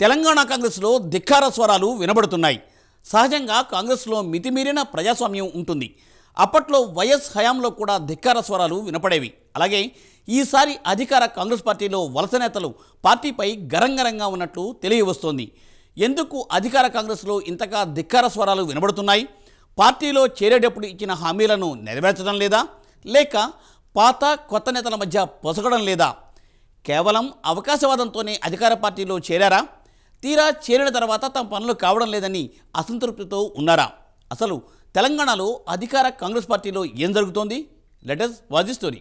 తెలంగాణ కాంగ్రెస్లో ధిక్కార స్వరాలు వినబడుతున్నాయి. సహజంగా కాంగ్రెస్లో మితిమీరిన ప్రజాస్వామ్యం ఉంటుంది. అప్పట్లో వైఎస్ హయాంలో కూడా ధిక్కార స్వరాలు వినపడేవి. అలాగే ఈసారి అధికార కాంగ్రెస్ పార్టీలో వలస నేతలు పార్టీపై గరంగరంగా ఉన్నట్లు తెలియవస్తోంది. ఎందుకు అధికార కాంగ్రెస్లో ఇంతగా ధిక్కార స్వరాలు వినబడుతున్నాయి? పార్టీలో చేరేటప్పుడు ఇచ్చిన హామీలను నెరవేర్చడం లేదా, లేక పాత కొత్త నేతల మధ్య పొసగడం లేదా? కేవలం అవకాశవాదంతోనే అధికార పార్టీలో చేరారా? తీరా చేరిన తర్వాత తమ పనులు కావడం లేదని అసంతృప్తితో ఉన్నారా? అసలు తెలంగాణలో అధికార కాంగ్రెస్ పార్టీలో ఏం జరుగుతోంది? Let us watch the story.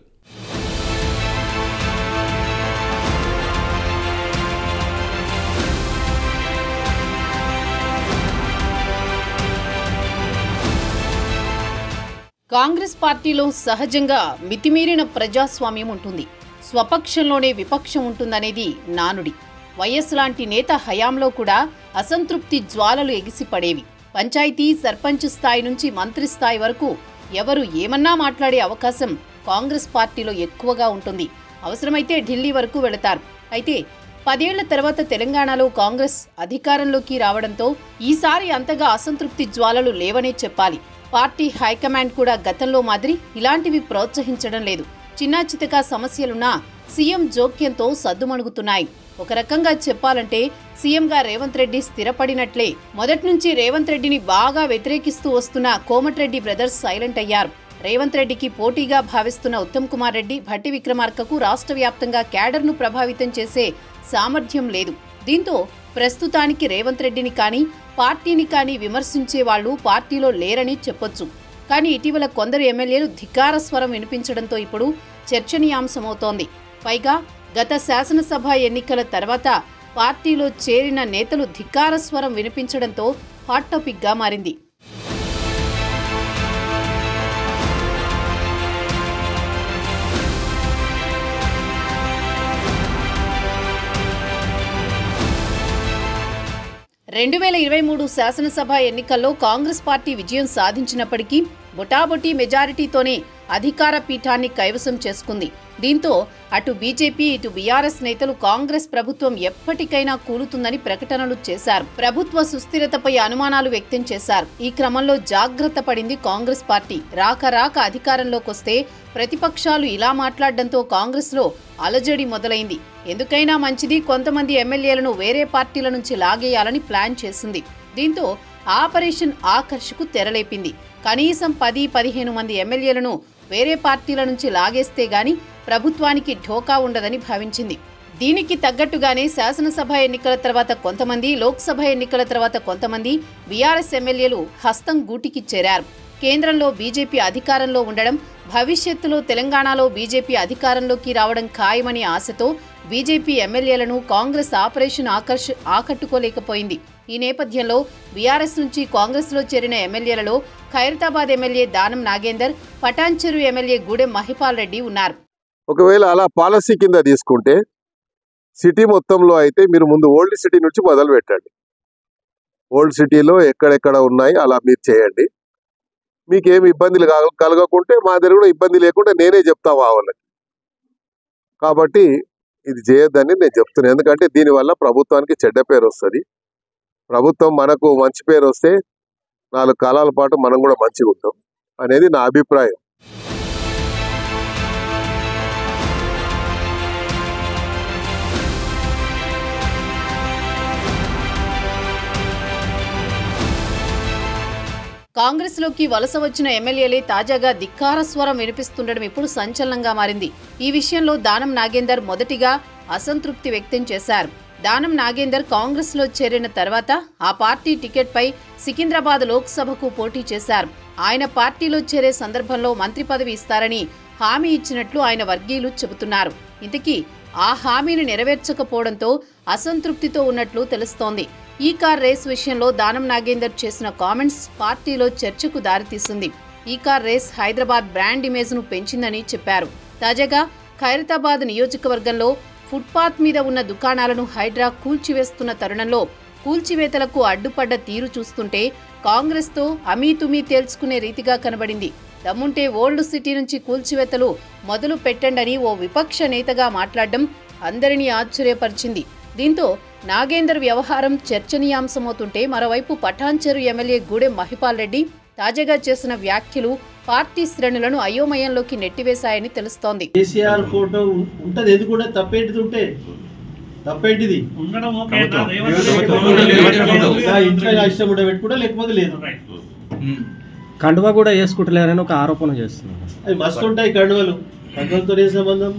Congress పార్టీలో సహజంగా మితిమీరిన ప్రజాస్వామ్యం ఉంటుంది. స్వపక్షంలోనే విపక్షం ఉంటుందనేది నానుడి. వైఎస్ లాంటి నేత హయాంలో కూడా అసంతృప్తి జ్వాలలు ఎగిసిపడేవి. పంచాయతీ, సర్పంచ్ స్థాయి నుంచి మంత్రి స్థాయి వరకు ఎవరు ఏమన్నా మాట్లాడే అవకాశం కాంగ్రెస్ పార్టీలో ఎక్కువగా ఉంటుంది. అవసరమైతే ఢిల్లీ వరకు వెళతారు. అయితే 10 ఏళ్ల తర్వాత తెలంగాణలో కాంగ్రెస్ అధికారంలోకి రావడంతో ఈసారి అంతగా అసంతృప్తి జ్వాలలు లేవనే చెప్పాలి. పార్టీ హైకమాండ్ కూడా గతంలో మాదిరి ఇలాంటివి ప్రోత్సహించడం లేదు. చిన్నా చితకా సమస్యలున్నా సీఎం జోక్యంతో సద్దుమణుగుతున్నాయి. ఒక రకంగా చెప్పాలంటే సీఎంగా రేవంత్ రెడ్డి స్థిరపడినట్లే. మొదటి నుంచి రేవంత్ రెడ్డిని బాగా వ్యతిరేకిస్తూ వస్తున్న కోమటిరెడ్డి బ్రదర్స్ సైలెంట్ అయ్యారు. రేవంత్ రెడ్డికి పోటీగా భావిస్తున్న ఉత్తమ్ కుమార్ రెడ్డి, భట్టి విక్రమార్కకు రాష్ట్ర వ్యాప్తంగా క్యాడర్ను ప్రభావితం చేసే సామర్థ్యం లేదు. దీంతో ప్రస్తుతానికి రేవంత్ రెడ్డిని కానీ పార్టీని కానీ విమర్శించే వాళ్లు పార్టీలో లేరని చెప్పొచ్చు. కానీ ఇటీవల కొందరు ఎమ్మెల్యేలు ధిక్కార స్వరం వినిపించడంతో ఇప్పుడు చర్చనీయాంశమవుతోంది. పైగా గత శాసనసభ ఎన్నికల తర్వాత పార్టీలో చేరిన నేతలు ధిక్కార స్వరం వినిపించడంతో హాట్ టాపిక్గా మారింది. రెండు 2023 శాసనసభ ఎన్నికల్లో కాంగ్రెస్ పార్టీ విజయం సాధించినప్పటికీ బొటాబొటీ మెజారిటీతోనే అధికార పీఠాన్ని కైవసం చేసుకుంది. దీంతో అటు బీజేపీ, ఇటు బీఆర్ఎస్ నేతలు కాంగ్రెస్ ప్రభుత్వం ఎప్పటికైనా కూలుతుందని ప్రకటనలు చేశారు. ప్రభుత్వ సుస్థిరతపై అనుమానాలు వ్యక్తం చేశారు. ఈ క్రమంలో జాగ్రత్త పడింది కాంగ్రెస్ పార్టీ. రాక అధికారంలోకొస్తే ప్రతిపక్షాలు ఇలా మాట్లాడడంతో కాంగ్రెస్లో అలజడి మొదలైంది. ఎందుకైనా మంచిది, కొంతమంది ఎమ్మెల్యేలను వేరే పార్టీల నుంచి లాగేయాలని ప్లాన్ చేసింది. దీంతో ఆపరేషన్ ఆకర్షకు తెరలేపింది. కనీసం 10-15 మంది ఎమ్మెల్యేలను వేరే పార్టీల నుంచి లాగేస్తే గాని ప్రభుత్వానికి ఢోకా ఉండదని భావించింది. దీనికి తగ్గట్టుగానే శాసనసభ ఎన్నికల తర్వాత కొంతమంది, లోక్సభ ఎన్నికల తర్వాత కొంతమంది బీఆర్ఎస్ ఎమ్మెల్యేలు హస్తం గూటికి చేరారు. కేంద్రంలో బీజేపీ అధికారంలో ఉండడం, భవిష్యత్తులో తెలంగాణలో బీజేపీ అధికారంలోకి రావడం ఖాయమనే ఆశతో బీజేపీ ఎమ్మెల్యేలను కాంగ్రెస్ ఆపరేషన్ ఆకట్టుకోలేకపోయింది. ఈ నేపథ్యంలో బీఆర్ఎస్ నుంచి కాంగ్రెస్లో చేరిన ఎమ్మెల్యేలలో ఖైరతాబాద్ ఎమ్మెల్యే దానం నాగేందర్, పటాన్చెరు ఎమ్మెల్యే గూడెం మహిపాల్ రెడ్డి ఉన్నారు. ఒకవేళ అలా పాలసీ కింద తీసుకుంటే సిటీ మొత్తంలో అయితే మీరు ముందు ఓల్డ్ సిటీ నుంచి మొదలు పెట్టండి. ఓల్డ్ సిటీలో ఎక్కడెక్కడ ఉన్నాయి అలా మీరు చేయండి. మీకేమి ఇబ్బందులు కలగకుంటే మా దగ్గర కూడా ఇబ్బంది లేకుండా నేనే చెప్తా వాళ్ళకి. కాబట్టి ఇది చేయొద్దని నేను చెప్తున్నాను. ఎందుకంటే దీనివల్ల ప్రభుత్వానికి చెడ్డ పేరు వస్తుంది. ప్రభుత్వం మనకు మంచి పేరు వస్తే 4 కాలాల పాటు మనం కూడా మంచిగా ఉంటాం అనేది నా అభిప్రాయం. కాంగ్రెస్లోకి వలస వచ్చిన ఎమ్మెల్యేలే తాజాగా ధిక్కార స్వరం వినిపిస్తుండడం ఇప్పుడు సంచలనంగా మారింది. ఈ విషయంలో దానం నాగేందర్ మొదటిగా అసంతృప్తి వ్యక్తం చేశారు. దానం నాగేందర్ కాంగ్రెస్లో చేరిన తర్వాత ఆ పార్టీ టికెట్పై సికింద్రాబాద్ లోక్సభకు పోటీ చేశారు. ఆయన పార్టీలో చేరే సందర్భంలో మంత్రి పదవి ఇస్తారని హామీ ఇచ్చినట్లు ఆయన వర్గీయులు చెబుతున్నారు. ఇంతకీ ఆ హామీని నెరవేర్చకపోవడంతో అసంతృప్తితో ఉన్నట్లు తెలుస్తోంది. ఈ కార్ రేస్ విషయంలో దానం నాగేందర్ చేసిన కామెంట్స్ పార్టీలో చర్చకు దారితీసింది. ఈ కార్ రేస్ హైదరాబాద్ బ్రాండ్ ఇమేజ్ను పెంచిందని చెప్పారు. తాజాగా ఖైరతాబాద్ నియోజకవర్గంలో ఫుట్పాత్ మీద ఉన్న దుకాణాలను హైడ్రా కూల్చివేస్తున్న తరుణంలో కూల్చివేతలకు అడ్డుపడ్డ తీరు చూస్తుంటే కాంగ్రెస్తో అమీతుమీ తేల్చుకునే రీతిగా కనబడింది. దమ్ముంటే ఓల్డ్ సిటీ నుంచి కూల్చివేతలు మొదలు పెట్టండని ఓ విపక్ష నేతగా మాట్లాడడం అందరినీ ఆశ్చర్యపరిచింది. దీంతో నాగేందర్ వ్యవహారం చర్చనీయాంశమవుతుంటే మరోవైపు పఠాన్చెరు ఎమ్మెల్యే గూడెం మహిపాల్ రెడ్డి తాజాగా చేసిన వ్యాఖ్యలు పార్టీ శ్రేణులను అయోమయంలోకి నెట్టివేశాయని తెలుస్తోంది. కేసీఆర్ ఫోటో ఉంటది, ఇది కూడా తప్పేంటిది ఉంటే తప్పేంటిది ఇంట్లో ఇష్టం కూడా పెట్టుకుంటా లేకపోతే లేదు. కండువా కూడా వేసుకుంటలేరని ఒక ఆరోపణ చేస్తున్నారు. అవి మస్తు ఉంటాయి కండువలు, కండువలతో ఏ సంబంధం?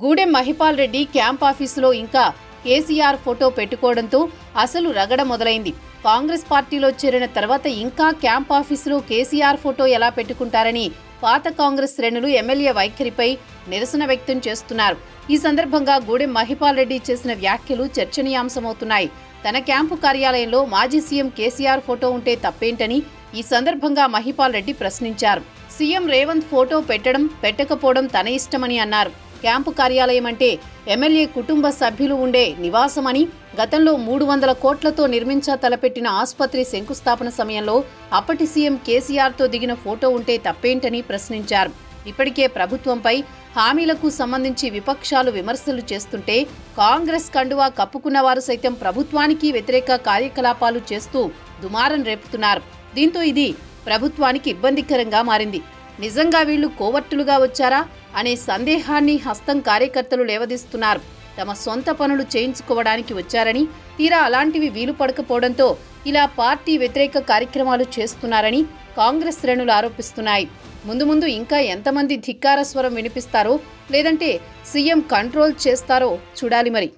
గూడెం మహిపాల్ రెడ్డి క్యాంప్ ఆఫీసులో ఇంకా కేసీఆర్ ఫోటో పెట్టుకోవడంతో అసలు రగడ మొదలైంది. కాంగ్రెస్ పార్టీలో చేరిన తర్వాత ఇంకా క్యాంప్ ఆఫీసులో కేసీఆర్ ఫోటో ఎలా పెట్టుకుంటారని పాత కాంగ్రెస్ శ్రేణులు ఎమ్మెల్యే వైఖరిపై నిరసన వ్యక్తం చేస్తున్నారు. ఈ సందర్భంగా గూడెం మహిపాల్ రెడ్డి చేసిన వ్యాఖ్యలు చర్చనీయాంశమవుతున్నాయి. తన క్యాంపు కార్యాలయంలో మాజీ సీఎం కేసీఆర్ ఫోటో ఉంటే తప్పేంటని ఈ సందర్భంగా మహిపాల్ రెడ్డి ప్రశ్నించారు. సీఎం రేవంత్ ఫోటో పెట్టడం పెట్టకపోవడం తన ఇష్టమని అన్నారు. క్యాంపు కార్యాలయం అంటే ఎమ్మెల్యే కుటుంబ సభ్యులు ఉండే నివాసమని, గతంలో 300 కోట్లతో నిర్మించ తలపెట్టిన ఆసుపత్రి శంకుస్థాపన సమయంలో అప్పటి సీఎం కేసీఆర్తో దిగిన ఫోటో ఉంటే తప్పేంటని ప్రశ్నించారు. ఇప్పటికే ప్రభుత్వంపై హామీలకు సంబంధించి విపక్షాలు విమర్శలు చేస్తుంటే కాంగ్రెస్ కండువా కప్పుకున్న వారు సైతం ప్రభుత్వానికి వ్యతిరేక కార్యకలాపాలు చేస్తూ దుమారం రేపుతున్నారు. దీంతో ఇది ప్రభుత్వానికి ఇబ్బందికరంగా మారింది. నిజంగా వీళ్లు కోవర్టులుగా వచ్చారా అనే సందేహాన్ని హస్తం కార్యకర్తలు లేవదీస్తున్నారు. తమ సొంత పనులు చేయించుకోవడానికి వచ్చారని, తీరా అలాంటివి వీలు పడకపోవడంతో ఇలా పార్టీ వ్యతిరేక కార్యక్రమాలు చేస్తున్నారని కాంగ్రెస్ శ్రేణులు ఆరోపిస్తున్నాయి. ముందు ముందు ఇంకా ఎంతమంది ధిక్కార స్వరం వినిపిస్తారో, లేదంటే సీఎం కంట్రోల్ చేస్తారో చూడాలి మరి.